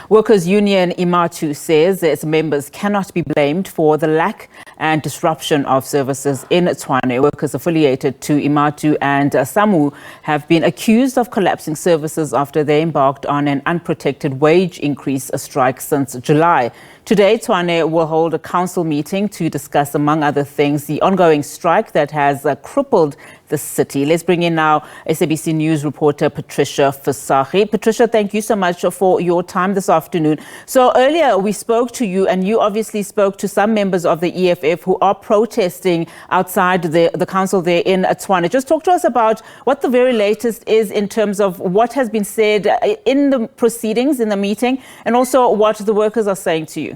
Workers' union IMATU says its members cannot be blamed for the lack and disruption of services in Tshwane. Workers affiliated to IMATU and SAMU have been accused of collapsing services after they embarked on an unprotected wage increase strike since July. Today, Tshwane will hold a council meeting to discuss, among other things, the ongoing strike that has crippled the city. Let's bring in now SABC News reporter Patricia Visagie. Patricia, thank you so much for your time this afternoon. So earlier we spoke to you, and you obviously spoke to some members of the EFF who are protesting outside the council there in Tshwane. Just talk to us about what the very latest is in terms of what has been said in the proceedings, in the meeting, and also what the workers are saying to you.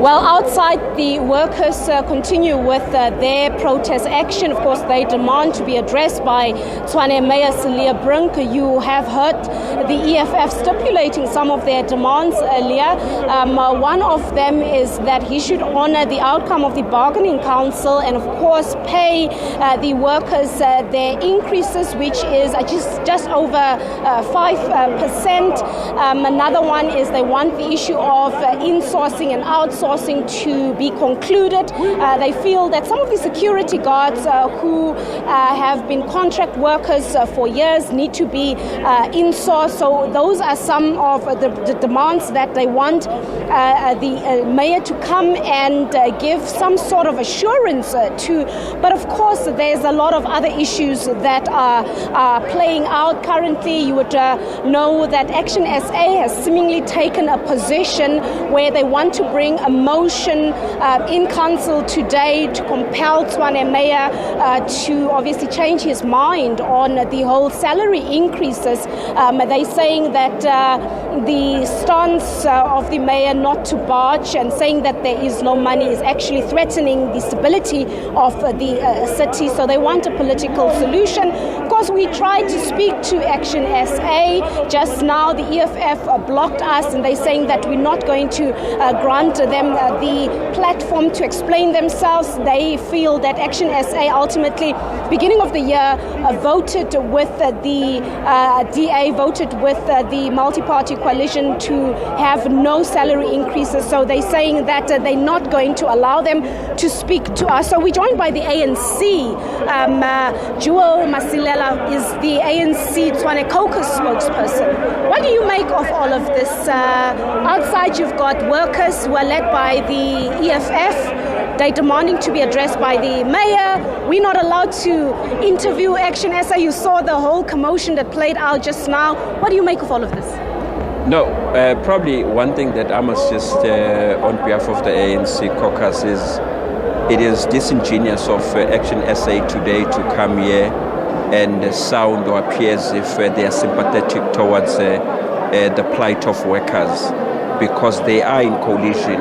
Well, outside, the workers continue with their protest action. Of course, they demand to be addressed by Tshwane Mayor Celia Brink. You have heard the EFF stipulating some of their demands earlier. One of them is that he should honor the outcome of the bargaining council and, of course, pay the workers their increases, which is just over 5%. Another one is they want the issue of insourcing and outsourcing to be concluded. They feel that some of the security guards who have been contract workers for years need to be insourced. So those are some of the demands that they want the mayor to come and give some sort of assurance to. But of course, there's a lot of other issues that are playing out currently. You would know that Action SA has seemingly taken a position where they want to bring a motion in council today to compel Tshwane Mayor to obviously change his mind on the whole salary increases. They're saying that the stance of the mayor not to barge and saying that there is no money is actually threatening the stability of the city. So they want a political solution. Of course, we tried to speak to Action SA. Just now, the EFF blocked us, and they're saying that we're not going to grant them the platform to explain themselves. They feel that Action SA ultimately, beginning of the year, voted with the DA, voted with the multi-party coalition to have no salary increases. So they're saying that they're not going to allow them to speak to us. So we're joined by the ANC. Jewel Masilela is the ANC Tshwane Caucus spokesperson. What do you make of all of this? Outside, you've got workers who are led by the EFF. They're demanding to be addressed by the mayor. We're not allowed to interview Action SA. You saw the whole commotion that played out just now. What do you make of all of this? No, probably one thing that I must just, on behalf of the ANC caucus, is it is disingenuous of Action SA today to come here and sound or appear as if they are sympathetic towards the plight of workers, because they are in coalition.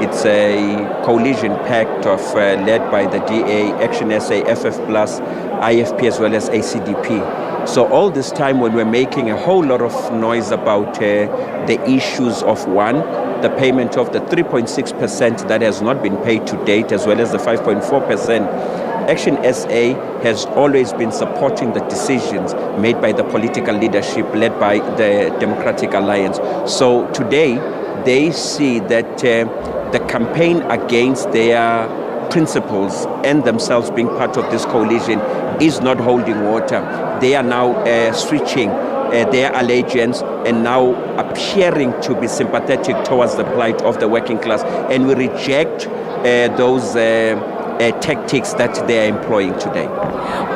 It's a coalition pact of led by the DA, Action SA, FF+, IFP, as well as ACDP. So all this time when we're making a whole lot of noise about the issues of the payment of the 3.6% that has not been paid to date, as well as the 5.4%, Action SA has always been supporting the decisions made by the political leadership led by the Democratic Alliance. So today they see that the campaign against their principles and themselves being part of this coalition is not holding water. They are now switching their allegiance and now appearing to be sympathetic towards the plight of the working class. And we reject those tactics that they are employing today.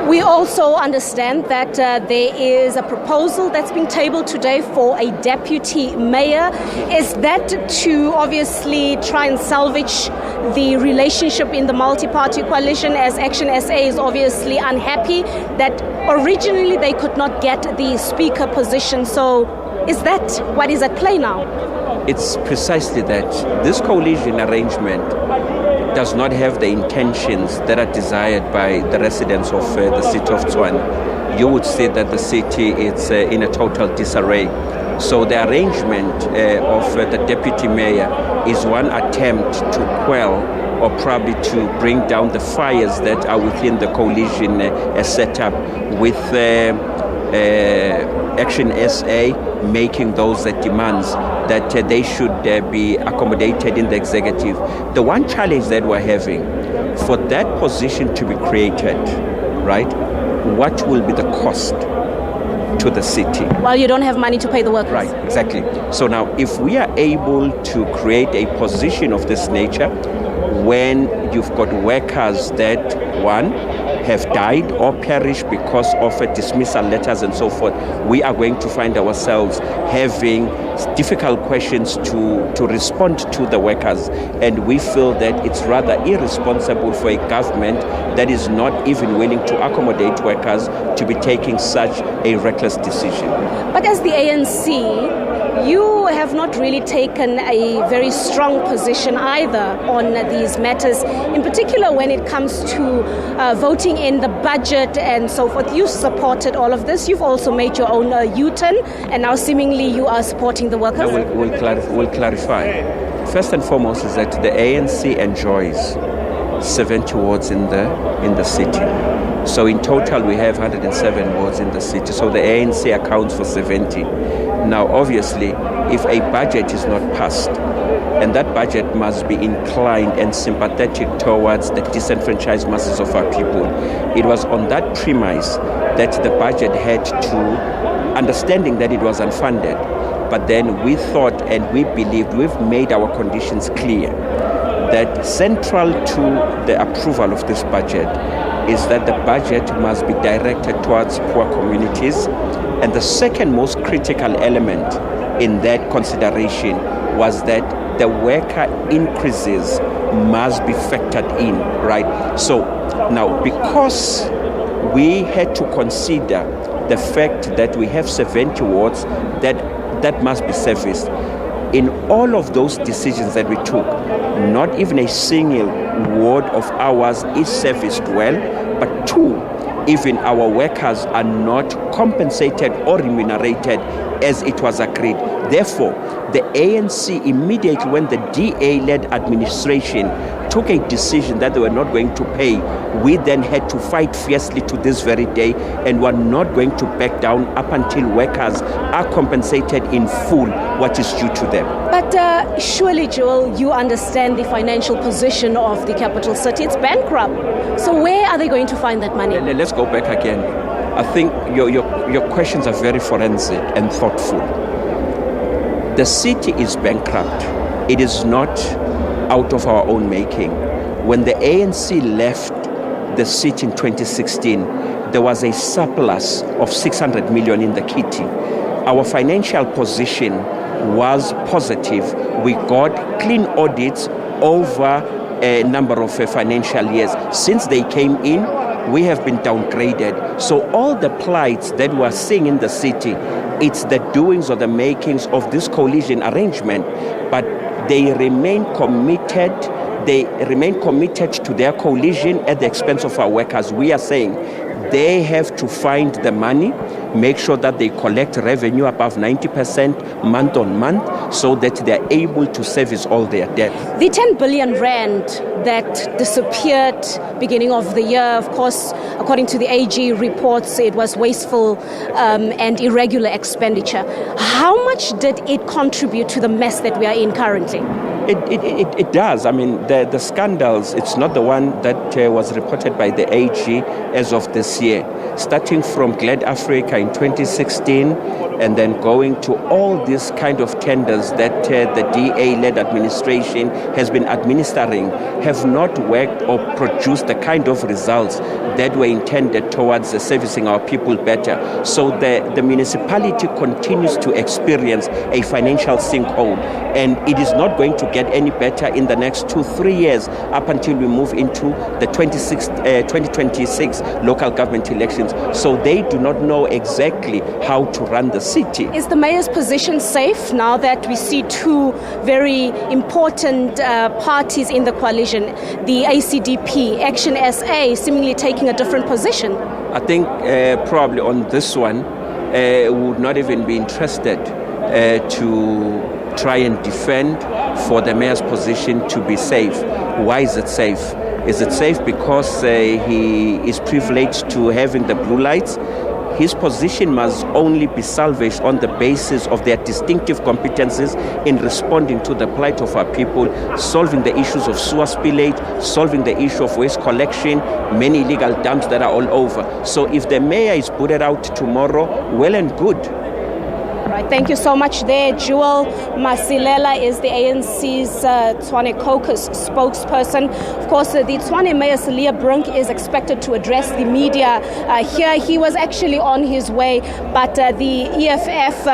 We also understand that there is a proposal that's been tabled today for a deputy mayor. Is that to obviously try and salvage the relationship in the multi-party coalition, as Action SA is obviously unhappy that originally they could not get the speaker position? So is that what is at play now? It's precisely that. This coalition arrangement does not have the intentions that are desired by the residents of the city of Tshwane. You would say that the city is in a total disarray. So the arrangement of the deputy mayor is one attempt to quell or probably to bring down the fires that are within the coalition setup with Action SA making those demands that they should be accommodated in the executive. The one challenge that we're having, for that position to be created, right, what will be the cost to the city? Well, you don't have money to pay the workers. Right, exactly. So now, if we are able to create a position of this nature, when you've got workers that, one, have died or perished because of dismissal letters and so forth, we are going to find ourselves having difficult questions to respond to the workers. And we feel that it's rather irresponsible for a government that is not even willing to accommodate workers to be taking such a reckless decision. But as the ANC, you have not really taken a very strong position either on these matters, in particular when it comes to voting in the budget and so forth. You supported all of this. You've also made your own U-turn, and now seemingly you are supporting the workers. We'll clarify. First and foremost is that the ANC enjoys 70 wards in the city. So in total we have 107 wards in the city. So the ANC accounts for 70. Now obviously, if a budget is not passed, and that budget must be inclined and sympathetic towards the disenfranchised masses of our people, it was on that premise that the budget had to, understanding that it was unfunded, but then we thought and we believed, we've made our conditions clear, that central to the approval of this budget is that the budget must be directed towards poor communities. And the second most critical element in that consideration was that the worker increases must be factored in, right? So now, because we had to consider the fact that we have 70 wards that must be serviced, in all of those decisions that we took, not even a single ward of ours is serviced well, but two, even our workers are not compensated or remunerated as it was agreed. Therefore, the ANC immediately, when the DA-led administration took a decision that they were not going to pay, we then had to fight fiercely to this very day, and we're not going to back down up until workers are compensated in full what is due to them. But surely, Joel, you understand the financial position of the capital city. It's bankrupt. So where are they going to find that money? Let's go back again. I think your questions are very forensic and thoughtful. The city is bankrupt. It is not out of our own making. When the ANC left the seat in 2016, there was a surplus of 600 million in the kitty. Our financial position was positive. We got clean audits over a number of financial years. Since they came in, we have been downgraded. So all the plights that we're seeing in the city, it's the doings or the makings of this coalition arrangement, but they remain committed. They remain committed to their coalition at the expense of our workers. We are saying they have to find the money, make sure that they collect revenue above 90% month on month so that they are able to service all their debt. The 10 billion rand that disappeared beginning of the year, of course, according to the AG reports, it was wasteful and irregular expenditure. How much did it contribute to the mess that we are in currently? It does. I mean, the scandals, it's not the one that was reported by the AG as of this year. Starting from Glad Africa in 2016 and then going to all these kind of tenders that the DA-led administration has been administering have not worked or produced the kind of results that were intended towards servicing our people better. So the municipality continues to experience a financial sinkhole, and it is not going to get any better in the next 2-3 years up until we move into the 2026 local government elections. So they do not know exactly how to run the city. Is the mayor's position safe now that we see two very important parties in the coalition, the ACDP, Action SA, seemingly taking a different position? I think probably on this one, would not even be interested to try and defend for the mayor's position to be safe. Why is it safe? Is it safe because he is privileged to having the blue lights? his position must only be salvaged on the basis of their distinctive competencies in responding to the plight of our people, solving the issues of sewer spillage, solving the issue of waste collection, many illegal dumps that are all over. So if the mayor is booted out tomorrow, well and good. Right, thank you so much there. Jewel Masilela is the ANC's Tshwane caucus spokesperson. Of course, the Tshwane Mayor Leah Brink is expected to address the media here. He was actually on his way, but the EFF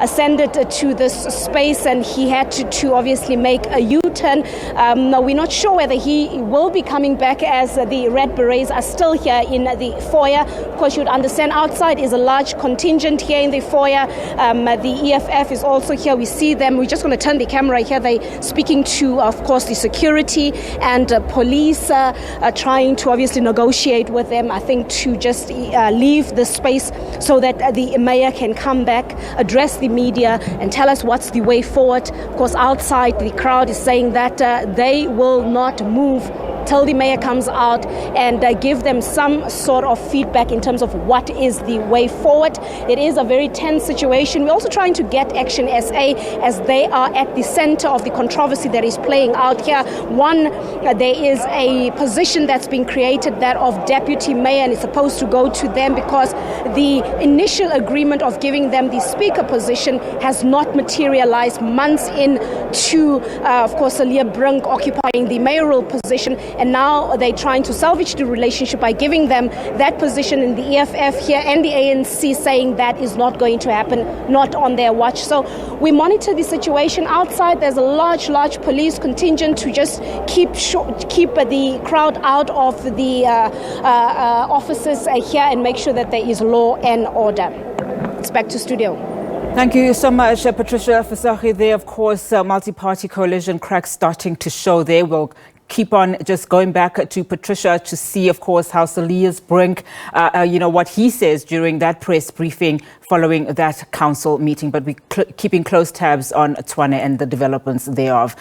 ascended to this space and he had to obviously make a U-turn. Now, we're not sure whether he will be coming back as the Red Berets are still here in the foyer. Of course, you'd understand outside is a large contingent here in the foyer. The EFF is also here. We see them. We're just going to turn the camera here. They're speaking to, of course, the security and police, trying to obviously negotiate with them, I think, to just leave the space so that the mayor can come back, address the media and tell us what's the way forward. Of course, outside, the crowd is saying that they will not move till the mayor comes out and give them some sort of feedback in terms of what is the way forward. It is a very tense situation. We're also trying to get Action SA as they are at the center of the controversy that is playing out here. One, there is a position that's been created, that of deputy mayor, and it's supposed to go to them because the initial agreement of giving them the speaker position has not materialized months into, of course, Leah Brink occupying the mayoral position. And now they're trying to salvage the relationship by giving them that position in the EFF here and the ANC saying that is not going to happen, not on their watch. So we monitor the situation outside. There's a large police contingent to just keep the crowd out of the offices here and make sure that there is law and order. It's back to studio. Thank you so much, Patricia. Visagie there, of course, multi-party coalition cracks starting to show there. We'll keep on just going back to Patricia to see, of course, how Leah Brink, what he says during that press briefing following that council meeting. But we're keeping close tabs on Tshwane and the developments thereof.